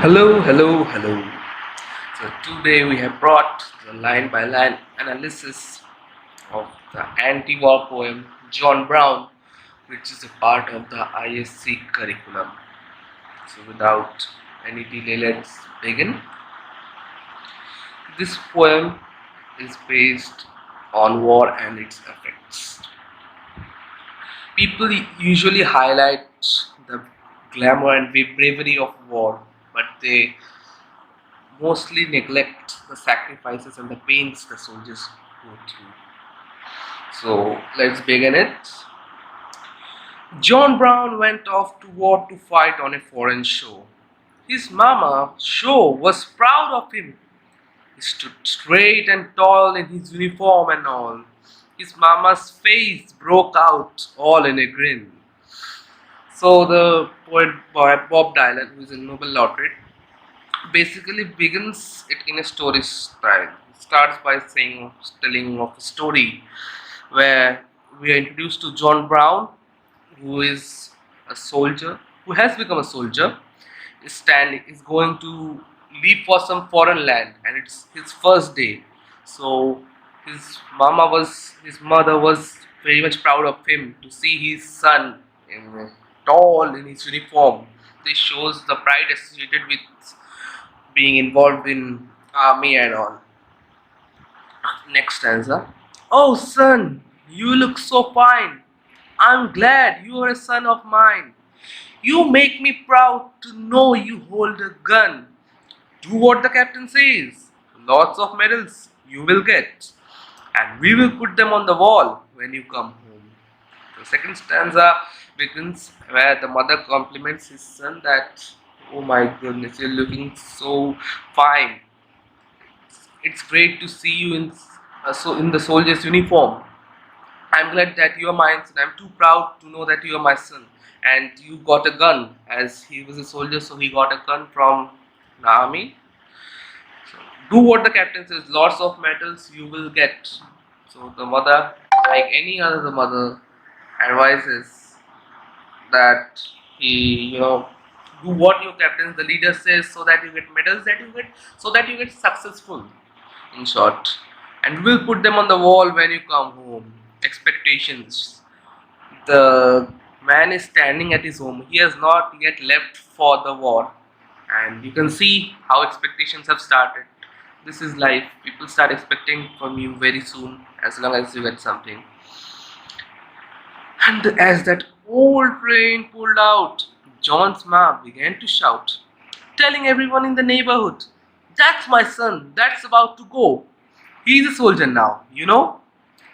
Hello, hello, hello. So today we have brought the line by line analysis of the anti-war poem John Brown, which is a part of the ISC curriculum. So without any delay, let's begin. This poem is based on war and its effects. People usually highlight the glamour and bravery of war, but they mostly neglect the sacrifices and the pains the soldiers go through. So let's begin it. John Brown went off to war to fight on a foreign shore. His mama, Shaw, was proud of him. He stood straight and tall in his uniform and all. His mama's face broke out all in a grin. So the poet Bob Dylan, who is a Nobel laureate, basically begins it in a story style. It starts by telling of a story where we are introduced to John Brown, who is a soldier, who has become a soldier, is going to leave for some foreign land, and it's his first day. So his mother was very much proud of him to see his son tall in his uniform. This shows the pride associated with being involved in army and all. Next stanza. Oh son, you look so fine. I'm glad you are a son of mine. You make me proud to know you hold a gun. Do what the captain says. Lots of medals you will get. And we will put them on the wall when you come home. The second stanza begins where the mother compliments his son that, oh my goodness, you're looking so fine. It's great to see you in the soldier's uniform. I'm glad that you are mine, and I'm too proud to know that you are my son. And you got a gun, as he was a soldier, so he got a gun from the army. So do what the captain says. Lots of medals you will get. So the mother, like any other mother, advises that he do what your captain, the leader says, so that you get medals that you get, so that you get successful. In short, and we'll put them on the wall when you come home. Expectations. The man is standing at his home. He has not yet left for the war, and you can see how expectations have started. This is life. People start expecting from you very soon, as long as you get something. And as that old train pulled out, John's ma began to shout, telling everyone in the neighborhood, "That's my son, that's about to go. He's a soldier now, you know."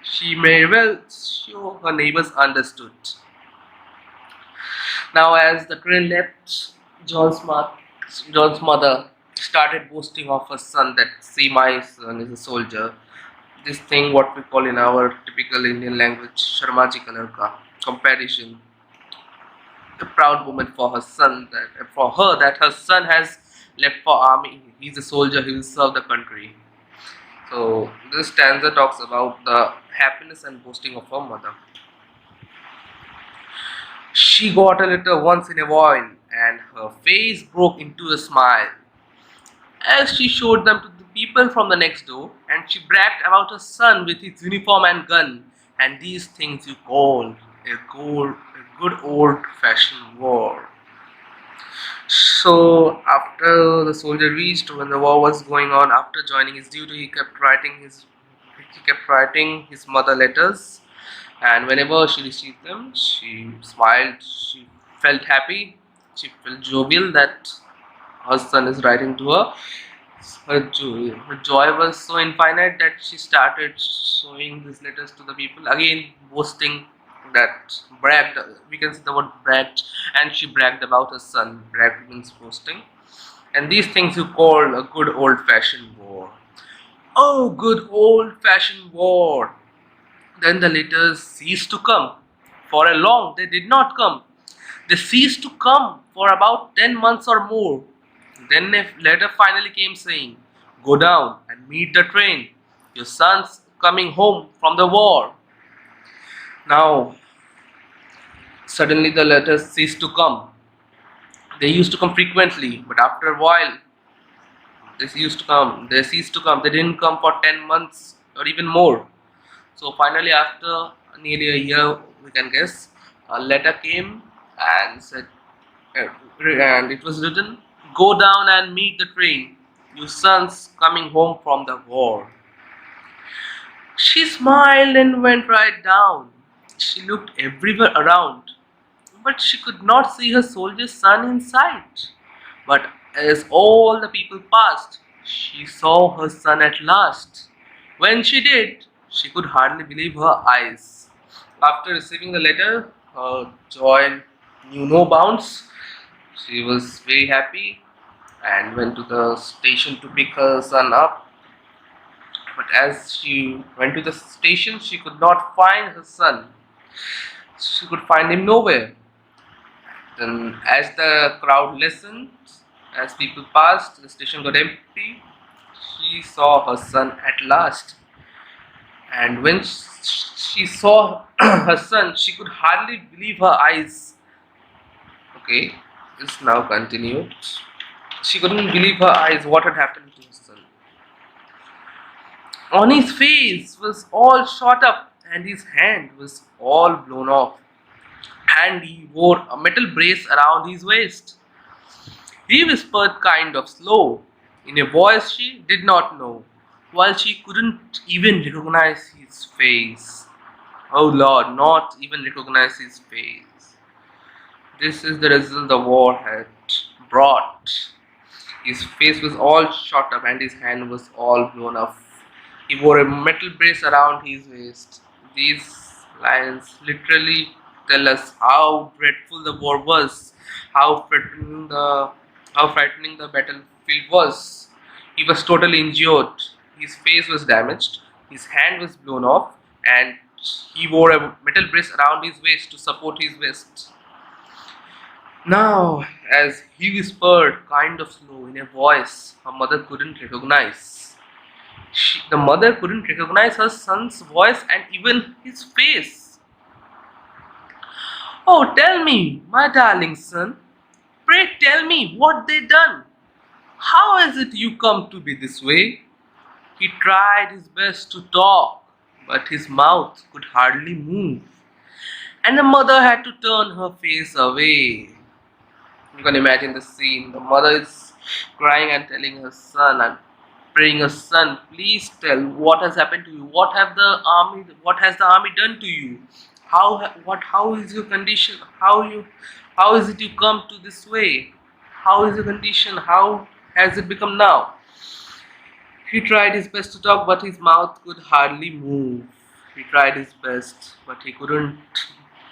She may well show her neighbors understood. Now, as the train left, John's mother started boasting of her son that, see, my son is a soldier. This thing, what we call in our typical Indian language, Sharmaji Kalar ka, comparison. A proud moment for her that her son has left for army. He's a soldier. He will serve the country. So this stanza talks about the happiness and boasting of her mother. She got a letter once in a while, and her face broke into a smile as she showed them to the people from the next door, and she bragged about her son with his uniform and gun, and these things you call a good old-fashioned war. So after the soldier reached, when the war was going on, after joining his duty, he kept writing his mother letters, and whenever she received them, she smiled. She felt happy. She felt jovial that her son is writing to her. Her joy was so infinite that she started showing these letters to the people. Again, boasting that bragged. We can see the word bragged, and she bragged about her son. Bragged means boasting. And these things you call a good old-fashioned war. Oh, good old-fashioned war! Then the letters ceased to come. For a long, they did not come. They ceased to come for about 10 months or more. Then a letter finally came saying, "Go down and meet the train. Your son's coming home from the war." Now, suddenly the letters ceased to come. They used to come frequently, but after a while, they ceased to come. They didn't come for 10 months or even more. So finally, after nearly a year, we can guess, a letter came and said, and it was written, "Go down and meet the train. Your son's coming home from the war." She smiled and went right down. She looked everywhere around, but she could not see her soldier's son in sight. But as all the people passed, she saw her son at last. When she did, she could hardly believe her eyes. After receiving the letter, her joy knew no bounds. She was very happy and went to the station to pick her son up. But as she went to the station, she could not find her son. She could find him nowhere. Then, as the crowd listened, as people passed, the station got empty. She saw her son at last. And when she saw her son, she could hardly believe her eyes. Okay, it's now continued. She couldn't believe her eyes what had happened to her son. On his face was all shot up, and his hand was all blown off, and he wore a metal brace around his waist. He whispered kind of slow, in a voice she did not know, while she couldn't even recognize his face. Oh Lord, not even recognize his face. This is the result the war had brought. His face was all shot up and his hand was all blown off. He wore a metal brace around his waist. These lines literally tell us how dreadful the war was, how frightening the battlefield was. He was totally injured. His face was damaged. His hand was blown off, and he wore a metal brace around his waist to support his waist. Now, as he whispered, kind of slow, in a voice her mother couldn't recognize. The mother couldn't recognize her son's voice and even his face. "Oh, tell me, my darling son, pray tell me what they done. How is it you come to be this way?" He tried his best to talk, but his mouth could hardly move, and the mother had to turn her face away. You can imagine the scene. The mother is crying and telling her son and praying her son, "Please tell what has happened to you. What has the army done to you? How is your condition? How is it you come to this way? How is your condition? How has it become now?" He tried his best to talk, but his mouth could hardly move. He tried his best, but he couldn't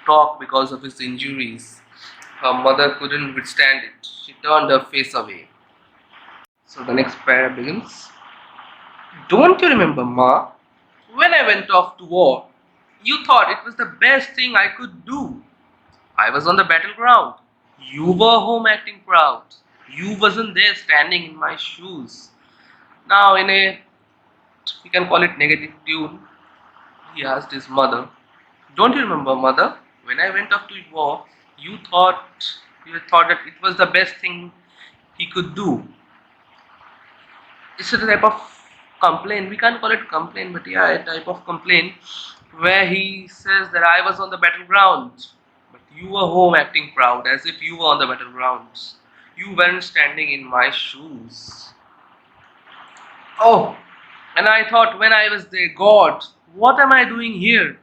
talk because of his injuries. Her mother couldn't withstand it. She turned her face away. So the next para begins. "Don't you remember, Ma? When I went off to war, you thought it was the best thing I could do. I was on the battleground. You were home acting proud. You wasn't there standing in my shoes." Now, in a, we can call it negative tune, he asked his mother, "Don't you remember, mother? When I went off to war, you thought you thought that it was the best thing he could do." It's a type of complaint. We can't call it complaint, but yeah, a type of complaint where he says that I was on the battleground, but you were home acting proud, as if you were on the battlegrounds. You weren't standing in my shoes. Oh, and I thought when I was there, God, what am I doing here?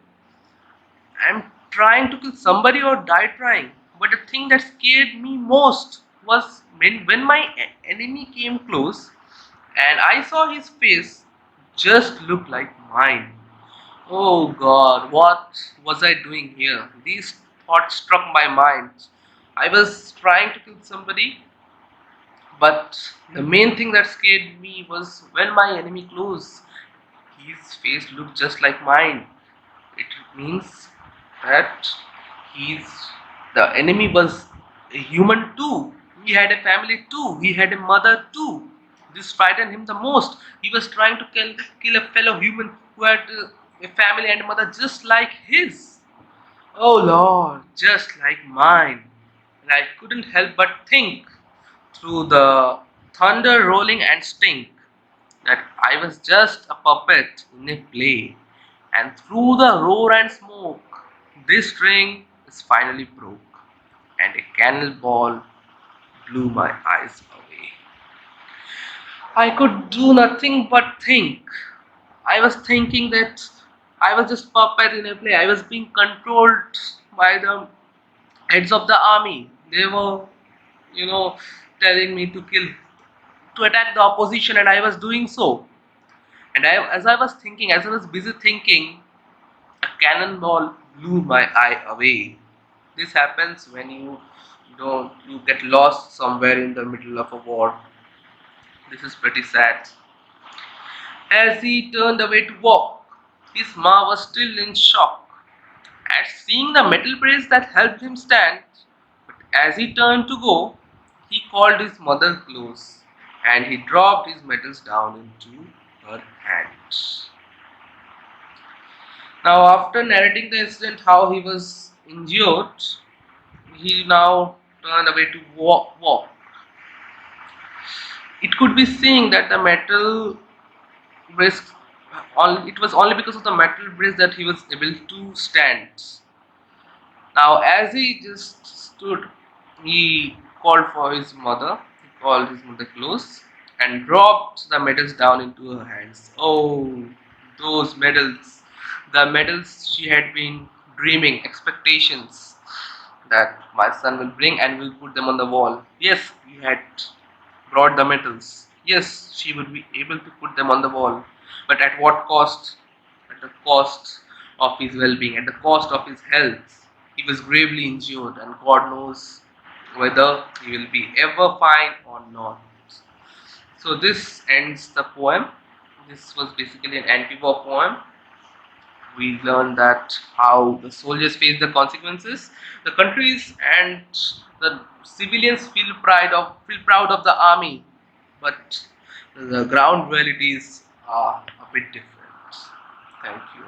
I'm trying to kill somebody or die trying. But the thing that scared me most was when my enemy came close and I saw his face just look like mine. Oh God, what was I doing here? These thoughts struck my mind. I was trying to kill somebody, but the main thing that scared me was when my enemy close, his face looked just like mine. It means that he's the enemy was a human too. He had a family too. He had a mother too. This frightened him the most. He was trying to kill a fellow human who had a family and a mother just like his. Oh Lord, just like mine. and I couldn't help but think through the thunder rolling and stink that I was just a puppet in a play, and through the roar and smoke, this string is finally broke, and a cannonball blew my eyes away. I could do nothing but think. I was thinking that I was just puppet in a play. I was being controlled by the heads of the army. They were, you know, telling me to kill, to attack the opposition, and I was doing so. And as I was thinking, as I was busy thinking, a cannonball blew my eye away. This happens when you get lost somewhere in the middle of a war. This is pretty sad. As he turned away to walk, his ma was still in shock at seeing the metal brace that helped him stand. But as he turned to go, he called his mother close and he dropped his medals down into her hands. Now, after narrating the incident, how he was injured, he now turned away to walk. It could be seen that the metal brace, it was only because of the metal brace that he was able to stand. Now, as he just stood, he called for his mother. He called his mother close and dropped the medals down into her hands. Oh, those medals! The medals she had been dreaming, expectations that my son will bring and will put them on the wall. Yes, he had brought the medals. Yes, she would be able to put them on the wall. But at what cost? At the cost of his well being, at the cost of his health. He was gravely injured, and God knows whether he will be ever fine or not. So, this ends the poem. This was basically an anti war poem. We learned that how the soldiers face the consequences, the countries and the civilians feel proud of the army, but the ground realities are a bit different. Thank you.